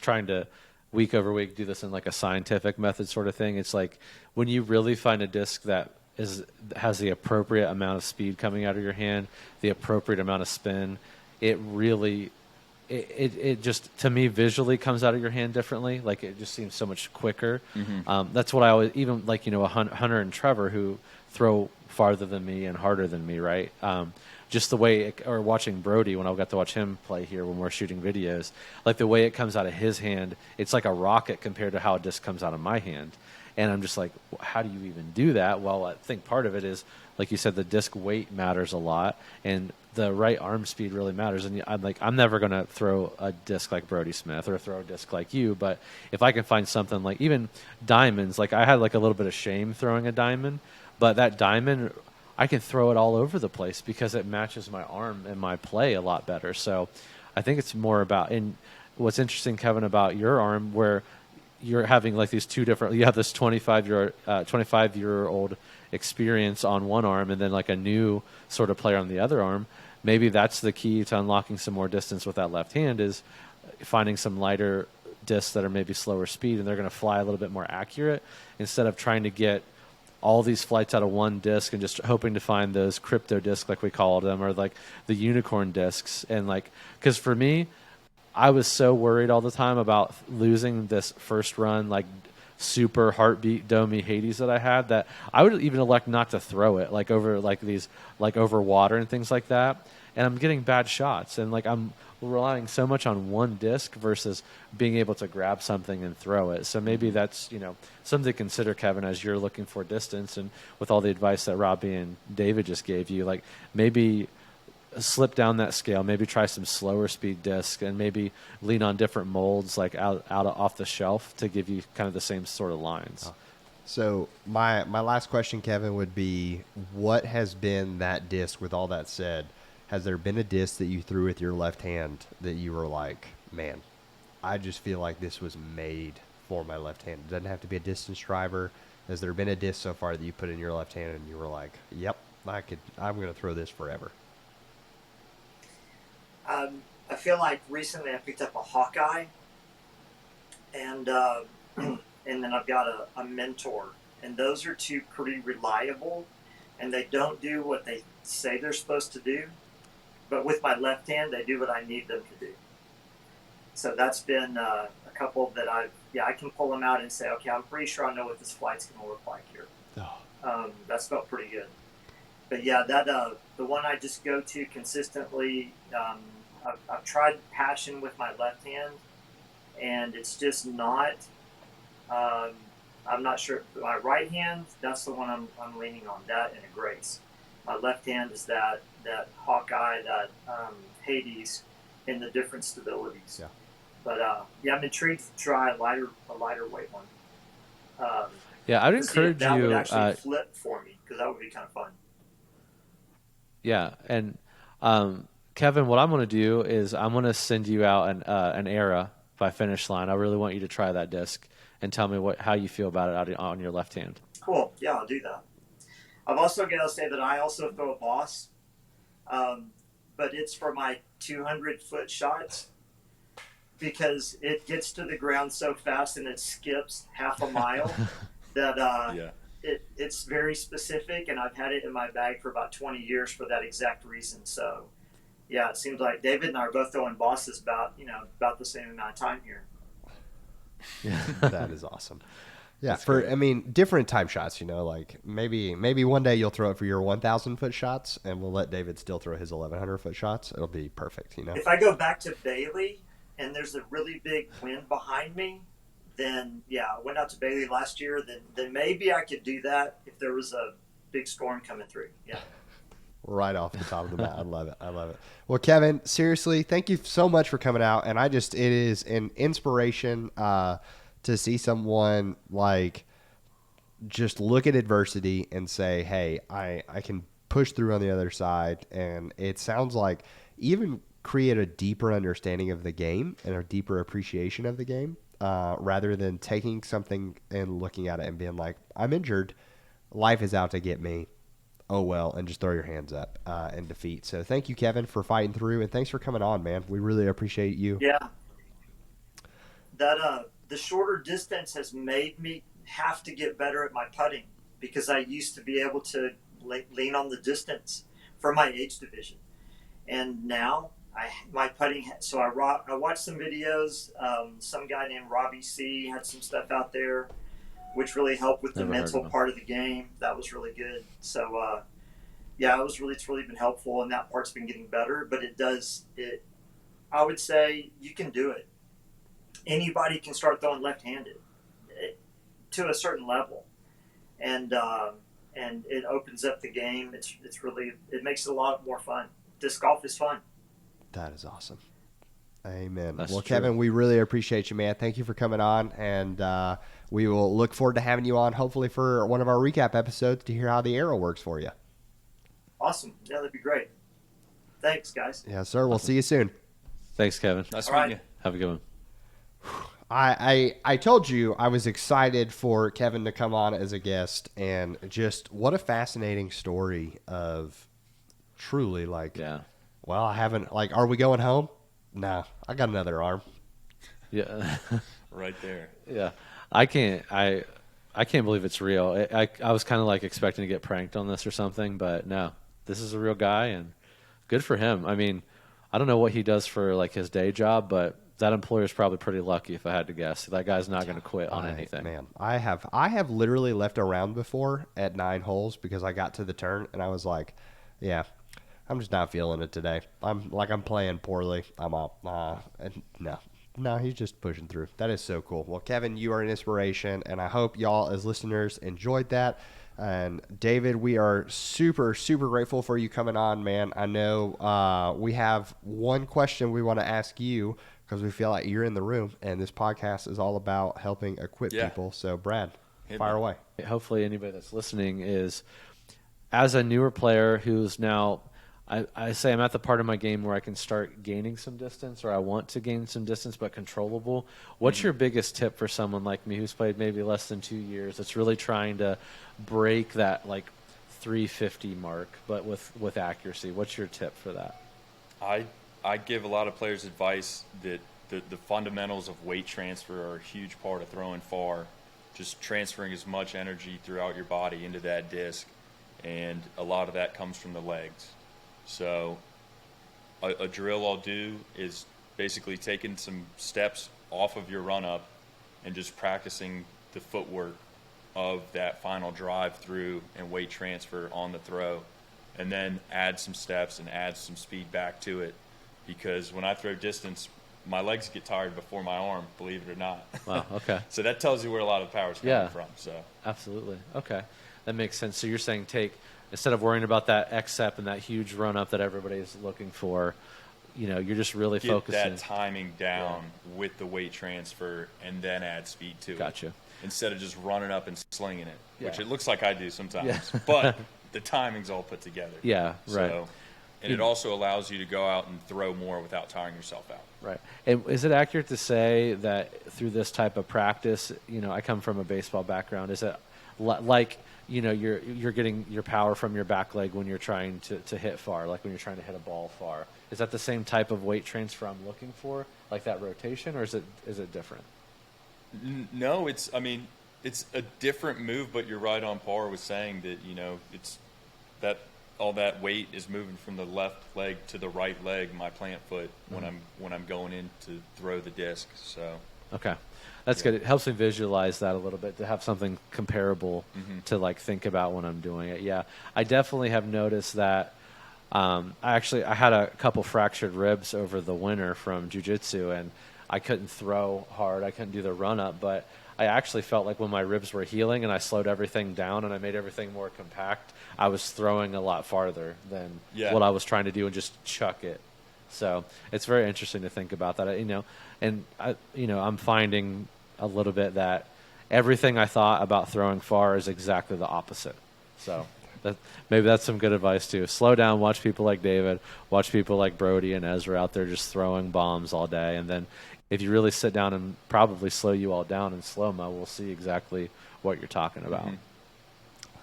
trying to week over week do this in like a scientific method sort of thing, it's like when you really find a disc that has the appropriate amount of speed coming out of your hand, the appropriate amount of spin, it really it just, to me, visually comes out of your hand differently. Like, it just seems so much quicker. That's what I always, even like, Hunter and Trevor, who throw farther than me and harder than me, right? Just the way, or watching Brody, when I got to watch him play here when we're shooting videos, like the way it comes out of his hand, it's like a rocket compared to how a disc comes out of my hand. And I'm just like, how do you even do that? Well, I think part of it is, like you said, the disc weight matters a lot. And the right arm speed really matters. And I'm never going to throw a disc like Brody Smith or throw a disc like you, but if I can find something like even diamonds, like I had like a little bit of shame throwing a diamond, but that diamond, I can throw it all over the place because it matches my arm and my play a lot better. So I think it's more about, and what's interesting, Kevin, about your arm, where you're having like these two different, you have this 25-year-old experience on one arm and then like a new sort of player on the other arm. Maybe that's the key to unlocking some more distance with that left hand, is finding some lighter discs that are maybe slower speed and they're going to fly a little bit more accurate, instead of trying to get all these flights out of one disc and just hoping to find those crypto discs, like we call them, or like the unicorn discs. And like, because for me, I was so worried all the time about losing this first run, like super heartbeat domey Hades that I had, that I would even elect not to throw it like over like these, like over water and things like that. And I'm getting bad shots, and like I'm relying so much on one disc versus being able to grab something and throw it. So maybe that's, something to consider, Kevin, as you're looking for distance, and with all the advice that Robbie and David just gave you, like maybe slip down that scale, maybe try some slower speed disc, and maybe lean on different molds like off the shelf to give you kind of the same sort of lines. So my last question, Kevin, would be, what has been that disc? With all that said, has there been a disc that you threw with your left hand that you were like, man, I just feel like this was made for my left hand? It doesn't have to be a distance driver. Has there been a disc so far that you put in your left hand and you were like, yep, I'm going to throw this forever? I feel like recently I picked up a Hawkeye, and and then I've got a Mentor, and those are two pretty reliable, and they don't do what they say they're supposed to do, but with my left hand they do what I need them to do. So that's been a couple that I can pull them out and say, okay, I'm pretty sure I know what this flight's going to look like here. That's felt pretty good. But yeah, that the one I just go to consistently. I've tried passion with my left hand, and it's just not. I'm not sure. My right hand, that's the one I'm leaning on. That and a Grace. My left hand is that Hawkeye, that Hades, in the different stabilities. Yeah. But I'm intrigued to try a lighter weight one. Yeah, I'd encourage that you. Would actually flip for me, because that would be kind of fun. Yeah, and Kevin, what I'm going to do is I'm going to send you out an Era by Finish Line. I really want you to try that disc and tell me how you feel about it on your left hand. Cool. Yeah, I'll do that. I've also got to say that I also throw a Boss, but it's for my 200-foot shots, because it gets to the ground so fast and it skips half a mile that it's very specific, and I've had it in my bag for about 20 years for that exact reason. So, yeah, it seems like David and I are both throwing Bosses about the same amount of time here. Yeah, that is awesome. Yeah, different time shots, like maybe one day you'll throw it for your 1,000-foot shots, and we'll let David still throw his 1,100-foot shots. It'll be perfect, If I go back to Bailey and there's a really big wind behind me, then I went out to Bailey last year, then maybe I could do that if there was a big storm coming through. Yeah. Right off the top of the bat. I love it. Well, Kevin, seriously, thank you so much for coming out. And it is an inspiration to see someone like just look at adversity and say, hey, I can push through on the other side. And it sounds like even create a deeper understanding of the game and a deeper appreciation of the game, rather than taking something and looking at it and being like, I'm injured, life is out to get me, oh well, and just throw your hands up in defeat. So thank you, Kevin, for fighting through, and thanks for coming on, man. We really appreciate you. Yeah. That the shorter distance has made me have to get better at my putting, because I used to be able to lean on the distance for my age division, and now my putting. So I watched some videos. Some guy named Robbie C had some stuff out there, which really helped with the mental part of the game. That was really good. So, it's really been helpful, and that part's been getting better. But I would say you can do it. Anybody can start throwing left-handed to a certain level, and it opens up the game. It makes it a lot more fun. disc golf is fun. That is awesome. Amen. That's well, true. Kevin, we really appreciate you, man. Thank you for coming on, and we will look forward to having you on, hopefully for one of our recap episodes to hear how the arrow works for you. Awesome. Yeah, that'd be great. Thanks, guys. Yes, sir. We'll see you soon. Thanks, Kevin. Nice All right. meeting you. Have a good one. I told you I was excited for Kevin to come on as a guest, and just what a fascinating story of truly like, Yeah. well, I haven't, like, are we going home? No, I got another arm. Yeah. Right there. Yeah. I can't believe it's real. I was kind of like expecting to get pranked on this or something, but no, this is a real guy, and good for him. I mean, I don't know what he does for like his day job, but that employer is probably pretty lucky if I had to guess. That guy's not going to quit on anything. Man, I have literally left a round before at 9 holes because I got to the turn and I was like, yeah, I'm just not feeling it today. I'm playing poorly. I'm up. And no, he's just pushing through. That is so cool. Well, Kevin, you are an inspiration, and I hope y'all as listeners enjoyed that. And David, we are super, super grateful for you coming on, man. I know we have one question we want to ask you because we feel like you're in the room, and this podcast is all about helping equip people. So, Brad, fire away. Hopefully anybody that's listening is, as a newer player who's now, I say I'm at the part of my game where I can start gaining some distance, or I want to gain some distance, but controllable. What's your biggest tip for someone like me who's played maybe less than 2 years that's really trying to break that like 350 mark, but with accuracy? What's your tip for that? I give a lot of players advice that the fundamentals of weight transfer are a huge part of throwing far. Just transferring as much energy throughout your body into that disc, and a lot of that comes from the legs. So a drill I'll do is basically taking some steps off of your run-up and just practicing the footwork of that final drive through and weight transfer on the throw, and then add some steps and add some speed back to it. Because when I throw distance, my legs get tired before my arm, believe it or not. Wow, okay. So that tells you where a lot of the power is coming from. So Absolutely. Okay. That makes sense. So you're saying instead of worrying about that XSEP and that huge run-up that everybody's looking for, you're just really get focusing. that timing down with the weight transfer and then add speed to it. Gotcha. Instead of just running up and slinging it, which Yeah. it looks like I do sometimes. Yeah. But the timing's all put together. Yeah, right. So, and it also allows you to go out and throw more without tiring yourself out. Right. And is it accurate to say that through this type of practice, I come from a baseball background, is it like, you're getting your power from your back leg when you're trying to hit far, like when you're trying to hit a ball far? Is that the same type of weight transfer I'm looking for, like that rotation, or is it different? No, it's a different move, but you're right on par with saying that, it's that all that weight is moving from the left leg to the right leg, my plant foot, when I'm going in to throw the disc. So okay. That's good. It helps me visualize that a little bit, to have something comparable to like think about when I'm doing it. Yeah, I definitely have noticed that. I had a couple fractured ribs over the winter from jiu-jitsu, and I couldn't throw hard. I couldn't do the run-up, but I actually felt like when my ribs were healing and I slowed everything down and I made everything more compact, I was throwing a lot farther than what I was trying to do and just chuck it. So it's very interesting to think about that, and I'm finding a little bit that everything I thought about throwing far is exactly the opposite. So maybe that's some good advice too. Slow down, watch people like David, watch people like Brody and Ezra out there just throwing bombs all day. And then if you really sit down and probably slow you all down in slow-mo, we'll see exactly what you're talking about.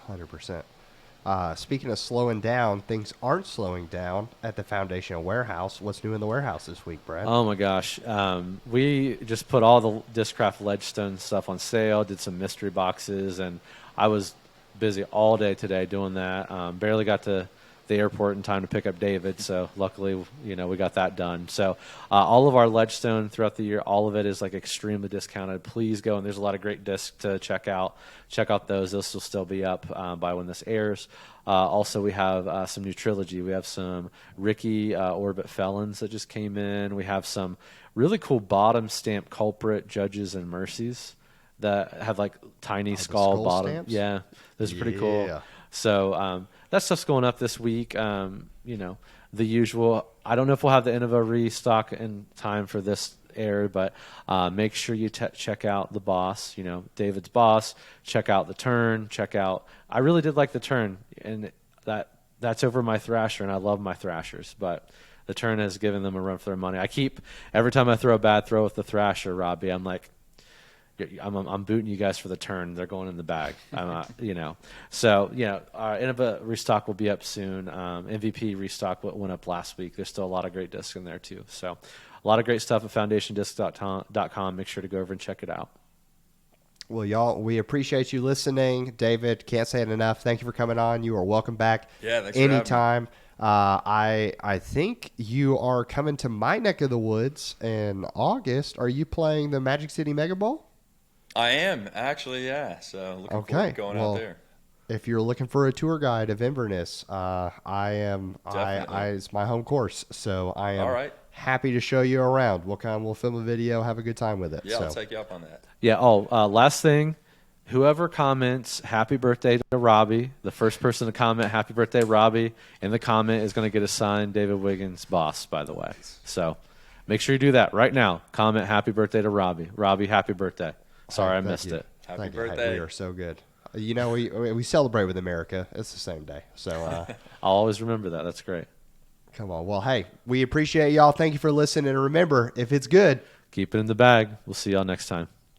100%. Speaking of slowing down, things aren't slowing down at the Foundation Warehouse. What's new in the warehouse this week, Brad? Oh, my gosh. We just put all the Discraft Ledgestone stuff on sale, did some mystery boxes, and I was busy all day today doing that. Barely got to the airport in time to pick up David, so luckily, we got that done. So all of our Ledgestone throughout the year, all of it is like extremely discounted. Please go, and there's a lot of great discs to check out. Check out those. Those will still be up by when this airs. Also, we have some new trilogy. We have some Ricky Orbit Felons that just came in. We have some really cool bottom stamp Culprit Judges and Mercies that have like tiny skull bottom. Stamps? Yeah, those are pretty cool. So that stuff's going up this week. the usual. I don't know if we'll have the Innova restock in time for this air, but make sure you check out the Boss, David's Boss. Check out the Turn. I really did like the Turn, and that's over my Thrasher, and I love my Thrashers, but the Turn has given them a run for their money. Every time I throw a bad throw with the Thrasher, Robbie, I'm like, I'm booting you guys for the Turn. They're going in the bag. So, our Innova restock will be up soon. MVP restock went up last week. There's still a lot of great discs in there, too. So, a lot of great stuff at foundationdisc.com. Make sure to go over and check it out. Well, y'all, we appreciate you listening. David, can't say it enough. Thank you for coming on. You are welcome back thanks for having me. anytime. I think you are coming to my neck of the woods in August. Are you playing the Magic City Mega Bowl? I am, actually, yeah. So looking forward to going out there. If you're looking for a tour guide of Inverness, I am. It's my home course, so I am happy to show you around. We'll film a video, have a good time with it. Yeah, I'll take you up on that. Yeah. Last thing, whoever comments "Happy Birthday" to Robbie, the first person to comment "Happy Birthday, Robbie" in the comment is going to get a signed David Wiggins Boss. By the way, so make sure you do that right now. Comment "Happy Birthday" to Robbie. Robbie, happy birthday. Sorry, I missed it. Happy birthday. We are so good. We celebrate with America. It's the same day. So I'll always remember that. That's great. Come on. Well, hey, we appreciate y'all. Thank you for listening. And remember, if it's good, keep it in the bag. We'll see y'all next time.